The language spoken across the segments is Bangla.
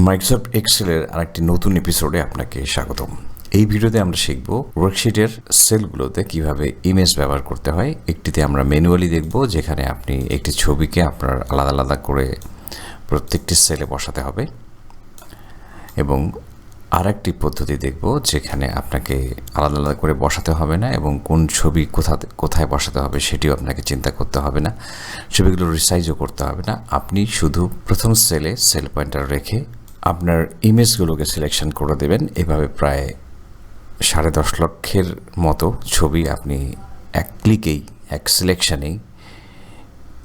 মাইক্রোসফট এক্সেলের আরেকটি নতুন এপিসোডে আপনাকে স্বাগতম। এই ভিডিওতে আমরা শিখব ওয়ার্কশিটের সেলগুলোতে কিভাবে ইমেজ ব্যবহার করতে হয়। একটিতে আমরা ম্যানুয়ালি দেখব, যেখানে আপনি একটি ছবিকে আপনার আলাদা আলাদা করে প্রত্যেকটি সেলে বসাতে হবে, এবং আরেকটি পদ্ধতি দেখব যেখানে আপনাকে আলাদা আলাদা করে বসাতে হবে না, এবং কোন ছবি কোথায় বসাতে হবে সেটিও আপনাকে চিন্তা করতে হবে না, ছবিগুলো রিসাইজও করতে হবে না। আপনি শুধু প্রথম সেলে সেল পয়েন্টার রেখে আপনার ইমেজগুলোকে সিলেকশন করে দেবেন। এভাবে প্রায় 10.5 লক্ষের মতো ছবি আপনি এক ক্লিকেই, এক সিলেকশানেই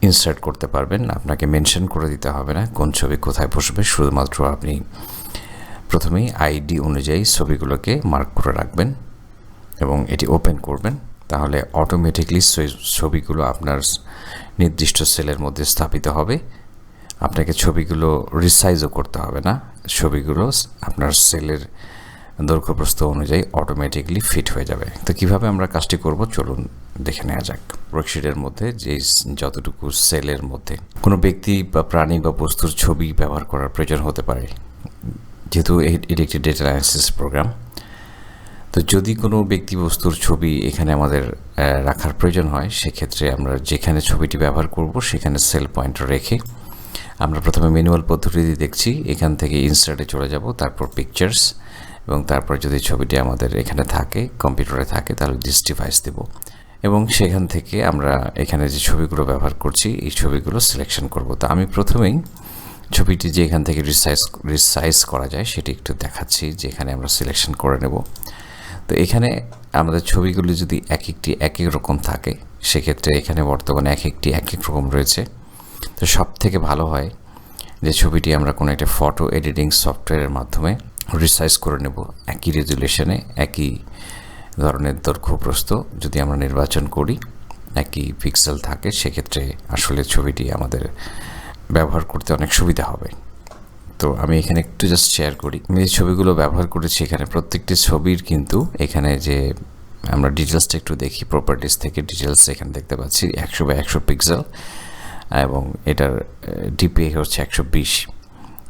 ইনসার্ট করতে পারবেন। আপনাকে মেনশন করে দিতে হবে না কোন ছবি কোথায় বসবে, শুধুমাত্র আপনি প্রথমেই আইডি অনুযায়ী ছবিগুলোকে মার্ক করে রাখবেন এবং এটি ওপেন করবেন। তাহলে অটোমেটিকলি ছবিগুলো আপনার নির্দিষ্ট সেলের মধ্যে স্থাপিত হবে। আপনাকে ছবিগুলো রিসাইজও করতে হবে না, ছবিগুলো আপনার সেলের দৈর্ঘ্যপ্রস্থ অনুযায়ী অটোমেটিকলি ফিট হয়ে যাবে। তো কিভাবে আমরা কাজটি করব চলুন দেখে নেওয়া যাক। ওয়ার্কশিটের মধ্যে যে যতটুকু সেলের মধ্যে কোনো ব্যক্তি বা প্রাণী বা বস্তুর ছবি ব্যবহার করার প্রয়োজন হতে পারে, যেহেতু এটি একটি ডেটা অ্যানালাইসিস প্রোগ্রাম। তো যদি কোনো ব্যক্তি বস্তুর ছবি এখানে আমাদের রাখার প্রয়োজন হয়, সেক্ষেত্রে আমরা যেখানে ছবিটি ব্যবহার করব সেখানে সেল পয়েন্টার রেখে আমরা প্রথমে ম্যানুয়াল পদ্ধতি দেখছি। এখান থেকে ইনসার্টে চলে যাব, তারপর পিকচার্স, এবং তারপর যদি ছবিটি আমাদের এখানে থাকে, কম্পিউটারে থাকে, তাহলে দিস ডিভাইস দেব, এবং সেখান থেকে আমরা এখানে যে ছবিগুলো ব্যবহার করছি এই ছবিগুলো সিলেকশন করব। তো আমি প্রথমেই ছবিটি যে এখান থেকে রিসাইজ করা যায় সেটি একটু দেখাচ্ছি, যেখানে আমরা সিলেকশন করে নেব। তো এখানে আমাদের ছবিগুলি যদি এক এক রকম থাকে, সেক্ষেত্রে এখানে বর্তমানে এক এক রকম রয়েছে। তো সব থেকে ভালো হয় যে ছবিটি আমরা কোনো একটা ফটো এডিটিং সফটওয়্যারের মাধ্যমে রিসাইজ করে নেব। একই রেজুলেশনে, একই ধরনের দৈর্ঘ্যপ্রস্থ যদি আমরা নির্বাচন করি, একই পিক্সেল থাকে, সেক্ষেত্রে আসলে ছবিটি আমাদের ব্যবহার করতে অনেক সুবিধা হবে। তো আমি এখানে একটু জাস্ট শেয়ার করি। আমি যে ছবিগুলো ব্যবহার করেছি, এখানে প্রত্যেকটি ছবির কিন্তু এখানে যে আমরা ডিটেলসটা একটু দেখি, প্রপার্টিস থেকে ডিটেলস এখানে দেখতে পাচ্ছি 100x100 পিক্সেল, এবং এটার ডিপিআই হচ্ছে 120।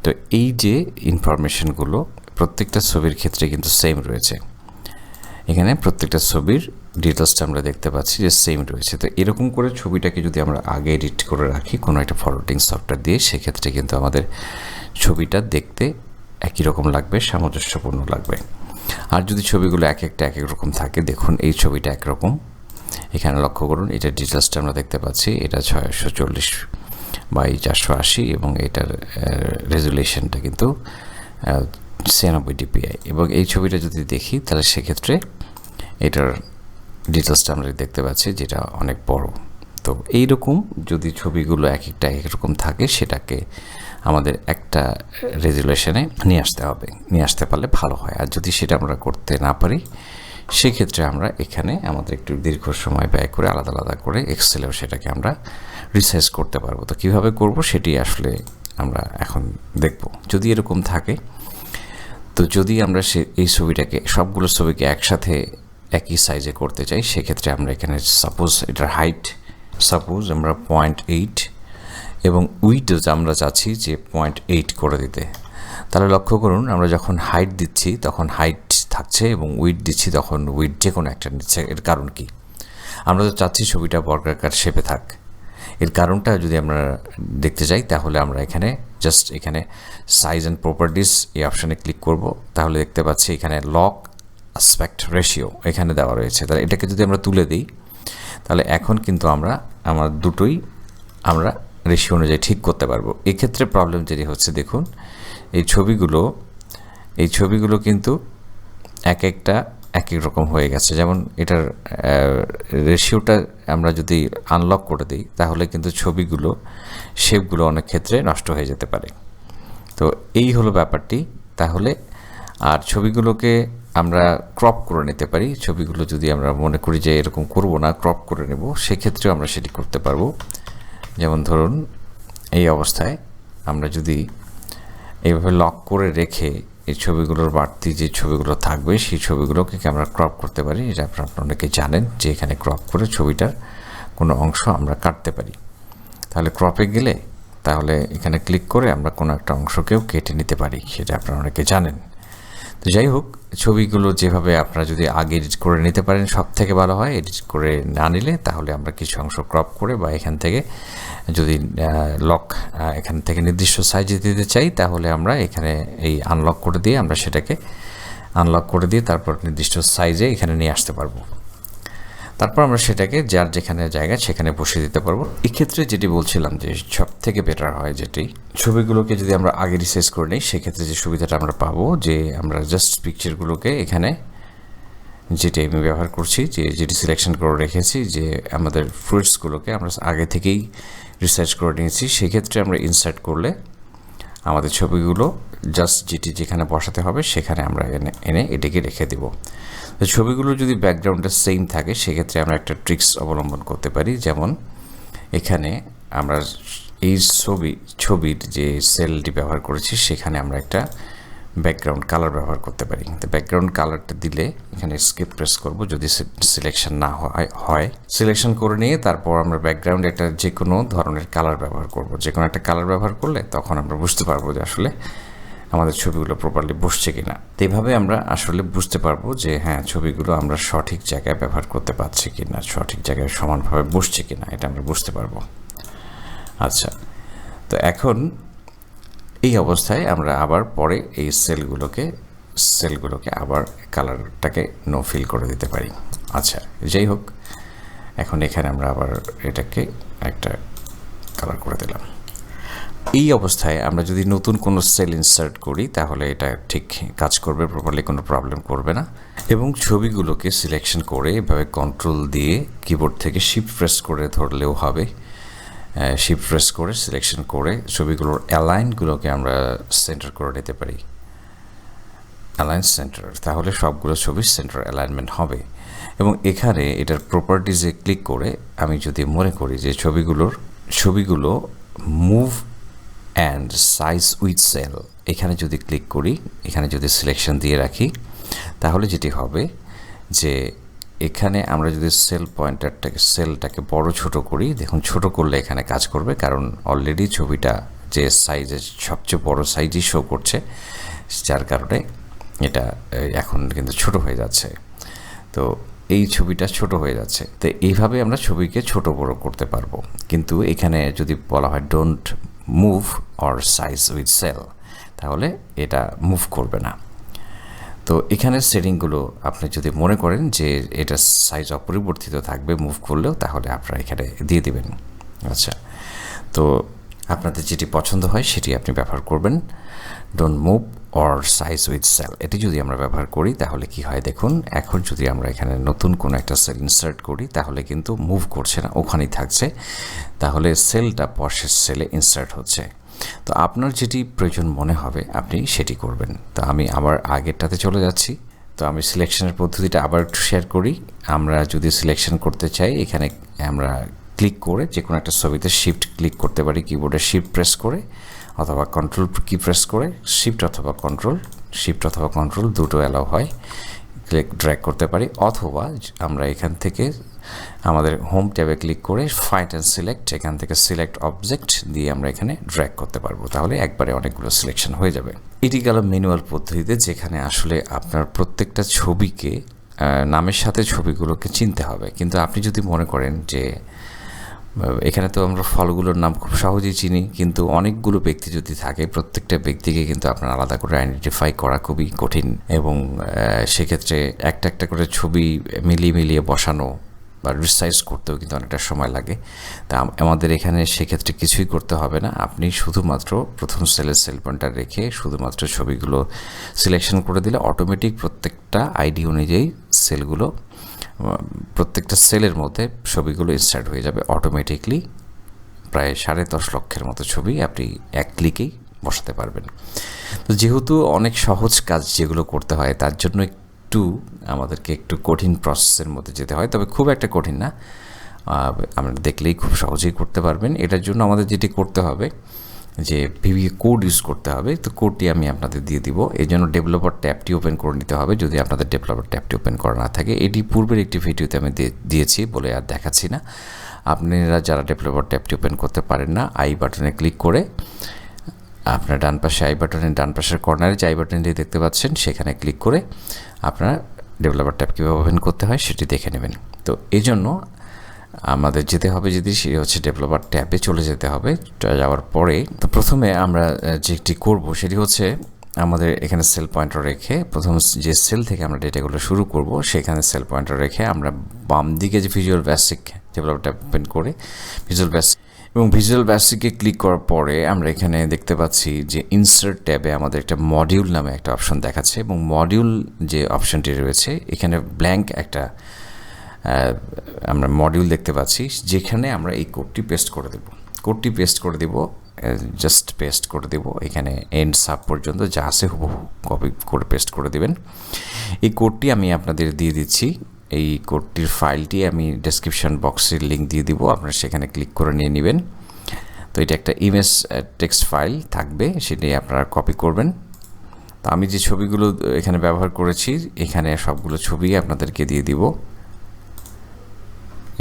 তো এই যে ইনফরমেশনগুলো প্রত্যেকটা ছবির ক্ষেত্রে কিন্তু সেম রয়েছে। এখানে প্রত্যেকটা ছবির ডিটেলসটা আমরা দেখতে পাচ্ছি যে সেম রয়েছে। তো এরকম করে ছবিটাকে যদি আমরা আগে এডিট করে রাখি কোনো একটা ফরম্যাটিং সফটওয়্যার দিয়ে, সেক্ষেত্রে কিন্তু আমাদের ছবিটা দেখতে একই রকম লাগবে, সামঞ্জস্যপূর্ণ লাগবে। আর যদি ছবিগুলো এক এক রকম থাকে, দেখুন এই ছবিটা একরকম, এখানে লক্ষ্য করুন, এটার ডিটেলসটা আমরা দেখতে পাচ্ছি, এটা 640x480, এবং এটার রেজুলেশনটা কিন্তু 96 ডিপিআই। এবং এই ছবিটা যদি দেখি, তাহলে সেক্ষেত্রে এটার ডিটেলসটা আমরা দেখতে পাচ্ছি যেটা অনেক বড়। তো এইরকম যদি ছবিগুলো এক রকম থাকে, সেটাকে আমাদের একটা রেজুলেশনে নিয়ে আসতে হবে, নিয়ে আসতে পারলে ভালো হয়। আর যদি সেটা আমরা করতে না পারি, সেক্ষেত্রে আমরা এখানে আমাদের একটু দীর্ঘ সময় ব্যয় করে আলাদা আলাদা করে এক্সেলেও সেটাকে আমরা রিসাইজ করতে পারবো। তো কীভাবে করব সেটি আসলে আমরা এখন দেখব। যদি এরকম থাকে, তো যদি আমরা এই ছবিটাকে, সবগুলো ছবিকে একসাথে একই সাইজে করতে চাই, সেক্ষেত্রে আমরা এখানে সাপোজ এটার হাইট সাপোজ আমরা 0.8, এবং উইডথ আমরা চাচ্ছি যে 0.8 করে দিতে। তাহলে লক্ষ্য করুন, আমরা যখন হাইট দিচ্ছি তখন হাইট থাকছে, এবং উইডথ দিচ্ছি তখন উইডথ যে কোনো একটা নিচ্ছে। এর কারণ কি? আমরা তো চাচ্ছি ছবিটা বর্গাকার শেপে থাক। এর কারণটা যদি আমরা দেখতে চাই, তাহলে আমরা এখানে জাস্ট এখানে সাইজ অ্যান্ড প্রপার্টিস এই অপশানে ক্লিক করব। তাহলে দেখতে পাচ্ছি এখানে লক অ্যাসপেক্ট রেশিও এখানে দেওয়া রয়েছে। তাহলে এটাকে যদি আমরা তুলে দিই, তাহলে এখন কিন্তু আমার দুটোই আমরা রেশিও অনুযায়ী ঠিক করতে পারবো। এক্ষেত্রে প্রবলেম যেটি হচ্ছে, দেখুন এই ছবিগুলো কিন্তু এক এক রকম হয়ে গেছে। যেমন এটার রেশিওটা আমরা যদি আনলক করে দিই, তাহলে কিন্তু ছবিগুলো শেপগুলো অনেক ক্ষেত্রে নষ্ট হয়ে যেতে পারে। তো এই হলো ব্যাপারটি। তাহলে আর ছবিগুলোকে আমরা ক্রপ করে নিতে পারি। ছবিগুলো যদি আমরা মনে করি যে এরকম করব না, ক্রপ করে নেব, সেক্ষেত্রেও আমরা সেটি করতে পারবো। যেমন ধরুন এই অবস্থায় আমরা যদি এইভাবে লক করে রেখে এই ছবিগুলোর বাড়তি যে ছবিগুলো থাকবে, সেই ছবিগুলোকে আমরা ক্রপ করতে পারি। এটা আপনারা অনেকে জানেন যে এখানে ক্রপ করে ছবিটার কোনো অংশ আমরা কাটতে পারি। তাহলে ক্রপে গেলে তাহলে এখানে ক্লিক করে আমরা কোনো একটা অংশকেও কেটে নিতে পারি, সেটা আপনারা অনেকে জানেন। তো যাই হোক, ছবিগুলো যেভাবে আপনারা যদি আগে এডিট করে নিতে পারেন সব থেকে ভালো হয়। এডিট করে না নিলে তাহলে আমরা কিছু অংশ ক্রপ করে বা এখান থেকে যদি লক এখান থেকে নির্দিষ্ট সাইজে দিতে চাই, তাহলে আমরা এখানে এই আনলক করে দিয়ে আমরা সেটাকে আনলক করে দিয়ে তারপর নির্দিষ্ট সাইজে এখানে নিয়ে আসতে পারবো। তারপর আমরা সেটাকে যার যেখানে জায়গা সেখানে বসিয়ে দিতে পারবো। এক্ষেত্রে যেটি বলছিলাম যে সব থেকে বেটার হয় যেটি, ছবিগুলোকে যদি আমরা আগে রিসাইজ করে নিই, সেক্ষেত্রে যে সুবিধাটা আমরা পাবো যে আমরা জাস্ট পিকচারগুলোকে এখানে যেটি আমি ব্যবহার করছি, যেটি সিলেকশন করে রেখেছি, যে আমাদের ফ্রুটসগুলোকে আমরা আগে থেকেই রিসার্চ করে নিয়েছি, সেক্ষেত্রে আমরা ইনসার্ট করলে আমাদের ছবিগুলো জাস্ট যেটি যেখানে বসাতে হবে সেখানে আমরা এনে এটিকে রেখে দেব। তো ছবিগুলো যদি ব্যাকগ্রাউন্ডটা সেম থাকে, সেক্ষেত্রে আমরা একটা ট্রিক্স অবলম্বন করতে পারি। যেমন এখানে আমরা এই ছবির যে সেলটি ব্যবহার করেছি সেখানে আমরা একটা ব্যাকগ্রাউন্ড কালার ব্যবহার করতে পারি। তো ব্যাকগ্রাউন্ড কালারটা দিলে এখানে স্কেপ প্রেস করব, যদি সিলেকশন না হয় সিলেকশন করে নিয়ে তারপর আমরা ব্যাকগ্রাউন্ড একটা যে কোনো ধরনের কালার ব্যবহার করব। যে কোনো একটা কালার ব্যবহার করলে তখন আমরা বুঝতে পারবো যে আসলে আমাদের ছবিগুলো প্রপারলি বসছে কিনা। তো এইভাবে আমরা আসলে বুঝতে পারবো যে হ্যাঁ, ছবিগুলো আমরা সঠিক জায়গায় ব্যবহার করতে পারছি কিনা, সঠিক জায়গায় সমানভাবে বসছে কিনা, এটা আমরা বুঝতে পারবো। আচ্ছা, তো এখন এই অবস্থায় আমরা আবার পরে এই সেলগুলোকে আবার কালারটাকে নো ফিল করে দিতে পারি। আচ্ছা, যাই হোক, এখন এখানে আমরা আবার এটাকে একটা কালার করে দিলাম। এই অবস্থায় আমরা যদি নতুন কোনো সেল ইনসার্ট করি তাহলে এটা ঠিক কাজ করবে, প্রপারলি কোনো প্রবলেম করবে না। এবং ছবিগুলোকে সিলেকশন করে এভাবে কন্ট্রোল দিয়ে কিবোর্ড থেকে শিফট প্রেস করে ধরলেও হবে। শিফট প্রেস করে সিলেকশন করে ছবিগুলোর অ্যালাইনগুলোকে আমরা সেন্টার করে নিতে পারি, অ্যালাইন সেন্টার, তাহলে সবগুলো ছবির সেন্টার অ্যালাইনমেন্ট হবে। এবং এখানে এটার প্রপার্টিজে ক্লিক করে আমি যদি মনে করি যে ছবিগুলো move and size with cell, এখানে যদি ক্লিক করি, এখানে যদি সিলেকশন দিয়ে রাখি, তাহলে যেটি হবে যে এখানে আমরা যদি সেলটাকে বড় ছোট করি, দেখুন ছোট করলে এখানে কাজ করবে, কারণ অলরেডি ছবিটা যে সাইজের সবচেয়ে বড় সাইজই শো করছে, যার কারণে এটা এখন কিন্তু ছোট হয়ে যাচ্ছে। তো এই ছবিটা ছোট হয়ে যাচ্ছে। তো এইভাবে আমরা ছবিকে ছোট বড় করতে পারবো। কিন্তু এখানে যদি বলা হয় don't move or size with cell, তাহলে এটা মুভ করবে না। তো এখানে সেটিংগুলো আপনি যদি মনে করেন যে এটা সাইজ অপরিবর্তিত থাকবে মুভ করলেও, তাহলে আপনারা এখানে দিয়ে দিবেন। আচ্ছা, তো আপনাদের যেটি পছন্দ হয় সেটি আপনি ব্যবহার করবেন। Don't move or size with cell, এটি যদি আমরা ব্যবহার করি তাহলে কি হয় দেখুন, এখন যদি আমরা এখানে নতুন কোনো একটা সেল ইনসার্ট করি তাহলে কিন্তু মুভ করছে না, ওখানেই থাকছে, তাহলে সেলটা পাশের সেলে ইনসার্ট হচ্ছে। তো আপনার যেটি প্রয়োজন মনে হবে আপনি সেটি করবেন। তো আমি আবার আগেরটাতে চলে যাচ্ছি। তো আমি সিলেকশনের পদ্ধতিটা আবার একটু শেয়ার করি। আমরা যদি সিলেকশন করতে চাই, এখানে আমরা ক্লিক করে যে কোনো একটা ছবিতে শিফট ক্লিক করতে পারি, কিবোর্ডে শিফট প্রেস করে অথবা কন্ট্রোল কি প্রেস করে, শিফট অথবা কন্ট্রোল দুটো অ্যালাউ হয়, ড্র্যাগ করতে পারি। অথবা আমরা এখান থেকে আমাদের হোম ট্যাবে ক্লিক করে ফাইন্ড অ্যান্ড সিলেক্ট, এখান থেকে সিলেক্ট অবজেক্ট দিয়ে আমরা এখানে ড্র্যাগ করতে পারবো, তাহলে একবারে অনেকগুলো সিলেকশন হয়ে যাবে। এটি গেল ম্যানুয়াল পদ্ধতিতে, যেখানে আসলে আপনার প্রত্যেকটা ছবিকে নামের সাথে ছবিগুলোকে চিনতে হবে। কিন্তু আপনি যদি মনে করেন যে এখানে তো আমরা ফলগুলোর নাম খুব সহজেই চিনি, কিন্তু অনেকগুলো ব্যক্তি যদি থাকে, প্রত্যেকটা ব্যক্তিকে কিন্তু আপনার আলাদা করে আইডেন্টিফাই করা খুবই কঠিন, এবং সেক্ষেত্রে একটা করে ছবি মিলিয়ে বসানো বা রিসাইজ করতেও কিন্তু অনেকটা সময় লাগে। তা আমাদের এখানে সেক্ষেত্রে কিছুই করতে হবে না। আপনি শুধুমাত্র প্রথম সেল পয়েন্টার রেখে শুধুমাত্র ছবিগুলো সিলেকশন করে দিলে অটোমেটিক প্রত্যেকটা আইডি অনুযায়ী সেলগুলো, প্রত্যেকটা সেলের মধ্যে ছবিগুলো ইনসার্ট হয়ে যাবে অটোমেটিকলি। প্রায় 10.5 লক্ষের মতো ছবি আপনি এক ক্লিকেই বসাতে পারবেন। তো যেহেতু অনেক সহজ কাজ যেগুলো করতে হয়, তার জন্য আমাদেরকে একটু কঠিন প্রসেসের মধ্যে যেতে হয়, তবে খুব একটা কঠিন না, আপনারা দেখলেই খুব সহজেই করতে পারবেন। এটার জন্য আমাদের যেটি করতে হবে যে VBA কোড ইউজ করতে হবে। তো কোডটি আমি আপনাদের দিয়ে দিব। এই জন্য ডেভেলপার ট্যাবটি ওপেন করে নিতে হবে, যদি আপনাদের ডেভেলপার ট্যাবটি ওপেন করা না থাকে। এটি পূর্বের একটি ভিডিওতে আমি দিয়েছি বলে আর দেখাচ্ছি না। আপনারা যারা ডেভেলপার ট্যাবটি ওপেন করতে পারেন না, আই বাটনে ক্লিক করে আপনার ডান পাশে আই বাটনের ডান পাশের কর্নারে যে আই বাটনটি দেখতে পাচ্ছেন সেখানে ক্লিক করে আপনারা ডেভেলপার ট্যাব কীভাবে ওপেন করতে হয় সেটি দেখে নেবেন। তো এই জন্য আমাদের যেতে হবে, যদি সেটি হচ্ছে ডেভেলপার ট্যাবে চলে যেতে হবে। যাওয়ার পরে তো প্রথমে আমরা যেটি করব সেটি হচ্ছে আমাদের এখানে সেল পয়েন্টার রেখে প্রথম যে সেল থেকে আমরা ডেটাগুলো শুরু করব সেখানে সেল পয়েন্টার রেখে আমরা বাম দিকে যে visual basic developer tab open করে ভিজুয়াল বেসিক এবং ভিজুয়াল বেসিকে ক্লিক করার পরে আমরা এখানে দেখতে পাচ্ছি যে ইনসার্ট ট্যাবে আমাদের একটা মডিউল নামে একটা অপশন দেখাচ্ছে এবং মডিউল যে অপশনটি রয়েছে এখানে ব্ল্যাঙ্ক একটা আমরা মডিউল দেখতে পাচ্ছি, যেখানে আমরা এই কোডটি পেস্ট করে দেব। কোডটি পেস্ট করে দেব, জাস্ট পেস্ট করে দেব এখানে এন্ড সাব পর্যন্ত যা আছে হুবহু কপি করে পেস্ট করে দেবেন। এই কোডটি আমি আপনাদের দিয়ে দিচ্ছি। এই কোডটির ফাইলটি আমি ডেসক্রিপশন বক্সের লিঙ্ক দিয়ে দিব, আপনারা সেখানে ক্লিক করে নিয়ে নেবেন। তো এটা একটা ইমেজ টেক্সট ফাইল থাকবে, সেটি আপনারা কপি করবেন। তো আমি যে ছবিগুলো এখানে ব্যবহার করেছি এখানে সবগুলো ছবি আপনাদেরকে দিয়ে দিব।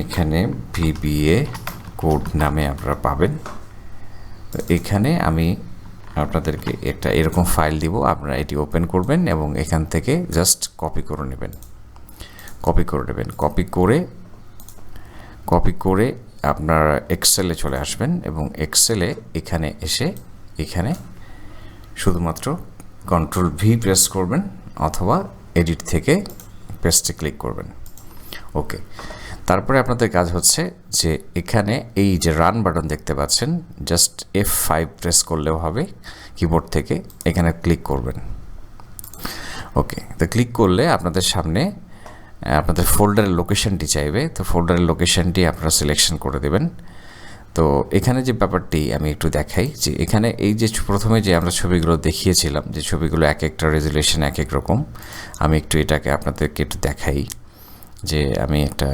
এখানে VBA কোড নামে আপনারা পাবেন। তো এখানে আমি আপনাদেরকে একটা এরকম ফাইল দিব, আপনারা এটি ওপেন করবেন এবং এখান থেকে জাস্ট কপি করে নেবেন। কপি করে আপনারা এক্সেলে চলে আসবেন এবং এক্সেলে এখানে এসে এখানে শুধুমাত্র Ctrl+V প্রেস করবেন অথবা এডিট থেকে পেস্টে ক্লিক করবেন। ওকে, তারপরে আপনাদের কাজ হচ্ছে যে এখানে এই যে রান বাটন দেখতে পাচ্ছেন, জাস্ট F5 প্রেস করলেও হবে কিবোর্ড থেকে, এখানে ক্লিক করবেন। ওকে, তো ক্লিক করলে আপনাদের সামনে আপনাদের ফোল্ডারের লোকেশনটি চাইবে। তো ফোল্ডারের লোকেশনটি আপনারা সিলেকশন করে দেবেন। তো এখানে যে ব্যাপারটি আমি একটু দেখাই যে এখানে এই যে প্রথমে যে আমরা ছবিগুলো দেখিয়েছিলাম, যে ছবিগুলো এক একটা রেজুলেশন এক এক রকম, আমি একটু এটাকে আপনাদেরকে একটু দেখাই যে আমি একটা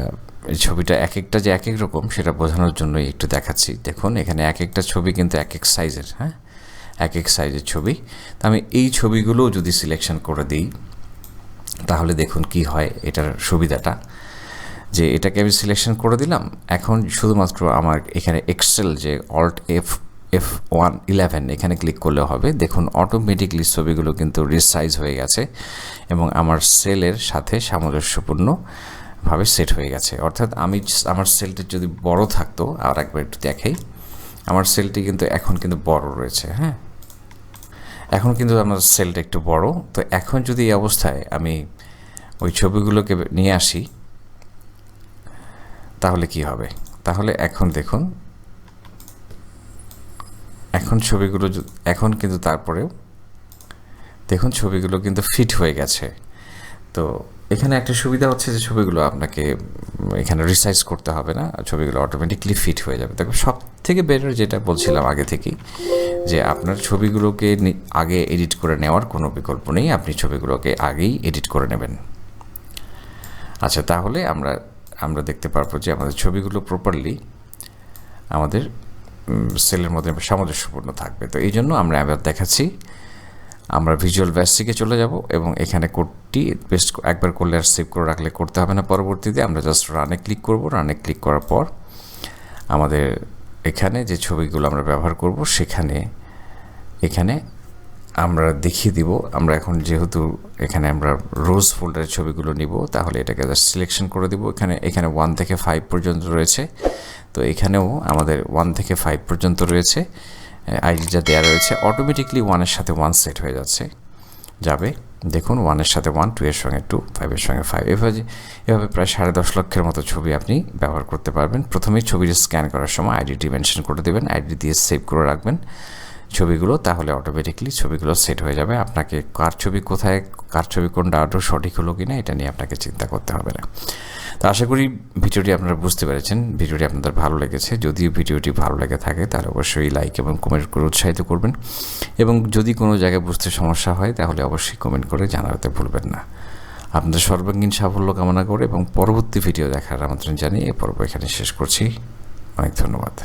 ছবিটা এক একটা যে এক এক রকম সেটা বোঝানোর জন্যই একটু দেখাচ্ছি। দেখুন এখানে এক একটা ছবি কিন্তু এক এক সাইজের, হ্যাঁ, এক এক সাইজের ছবি। তো আমি এই ছবিগুলো যদি সিলেকশন করে দিই তাহলে দেখুন কি হয় এটার সুবিধাটা, যে এটাকে আমি সিলেকশন করে দিলাম। এখন শুধুমাত্র আমার এখানে এক্সেল যে Alt F11 এখানে ক্লিক করলে হবে। দেখুন অটোমেটিকলি ছবিগুলো কিন্তু রিসাইজ হয়ে গেছে এবং আমার সেলের সাথে সামঞ্জস্যপূর্ণভাবে সেট হয়ে গেছে। অর্থাৎ আমার সেলটা যদি বড় থাকতো, আর একবার একটু দেখাই, আমার সেলটি কিন্তু এখন কিন্তু বড় রয়েছে, হ্যাঁ, এখন কিন্তু আমার সেলটা একটু বড়। তো এখন যদি এই অবস্থায় আমি ওই ছবিগুলোকে নিয়ে আসি তাহলে কি হবে? তাহলে এখন দেখুন, এখন ছবিগুলো এখন কিন্তু তারপরেও দেখুন ছবিগুলো কিন্তু ফিট হয়ে গেছে। তো এখানে একটা সুবিধা হচ্ছে যে ছবিগুলো আপনাকে এখানে রিসাইজ করতে হবে না, ছবিগুলো অটোমেটিকলি ফিট হয়ে যাবে। দেখো সব থেকে বেটার যেটা বলছিলাম আগে থেকেই, যে আপনার ছবিগুলোকে আগে এডিট করে নেওয়ার কোনো বিকল্প নেই, আপনি ছবিগুলোকে আগেই এডিট করে নেবেন। আচ্ছা, তাহলে আমরা দেখতে পারবো যে আমাদের ছবিগুলো প্রপারলি আমাদের সেলের মধ্যে সামঞ্জস্যপূর্ণ থাকবে। তো এই জন্য আমরা আবার দেখাচ্ছি, আমরা ভিজুয়াল বেসিকে চলে যাব এবং এখানে কোডটি পেস্ট একবার করলে আর সেভ করে রাখলে করতে হবে না। পরবর্তীতে আমরা জাস্ট রানে ক্লিক করব। রানে ক্লিক করার পর আমাদের এখানে যে ছবিগুলো আমরা ব্যবহার করব এখানে আমরা দেখিয়ে দিব। আমরা এখন যেহেতু এখানে আমরা রোজ ফোল্ডারের ছবিগুলো নিব, তাহলে এটাকে জাস্ট সিলেকশন করে দিব। এখানে 1 থেকে 5 পর্যন্ত রয়েছে। তো এখানেও আমাদের 1 থেকে 5 পর্যন্ত রয়েছে, আইডিটা দেওয়া রয়েছে। অটোমেটিকলি 1-এর সাথে 1 সেট হয়ে যাবে। দেখুন 1-এর সাথে 1, 2-এর সঙ্গে 2, 5-এর সঙ্গে 5, এভাবে প্রায় 10.5 লক্ষের মতো ছবি আপনি ব্যবহার করতে পারবেন। প্রথমেই ছবিটি স্ক্যান করার সময় আইডিটি মেনশন করে দেবেন, আইডি দিয়ে সেভ করে রাখবেন ছবিগুলো, তাহলে অটোমেটিকলি ছবিগুলো সেট হয়ে যাবে। আপনাকে কার ছবি কোথায়, কার ছবি কোনটা আদৌ সঠিক হলো কিনা এটা নিয়ে আপনাকে চিন্তা করতে হবে না। তো আশা করি ভিডিওটি আপনারা বুঝতে পেরেছেন, ভিডিওটি আপনাদের ভালো লেগেছে। যদি ভিডিওটি ভালো লেগে থাকে তাহলে অবশ্যই লাইক এবং কমেন্ট করে উৎসাহিত করবেন, এবং যদি কোনো জায়গায় বুঝতে সমস্যা হয় তাহলে অবশ্যই কমেন্ট করে জানাতে ভুলবেন না। আপনাদের সর্বাঙ্গীন সাফল্য কামনা করে এবং পরবর্তী ভিডিও দেখার আমন্ত্রণ জানিয়ে এ পর্ব এখানে শেষ করছি। অনেক ধন্যবাদ।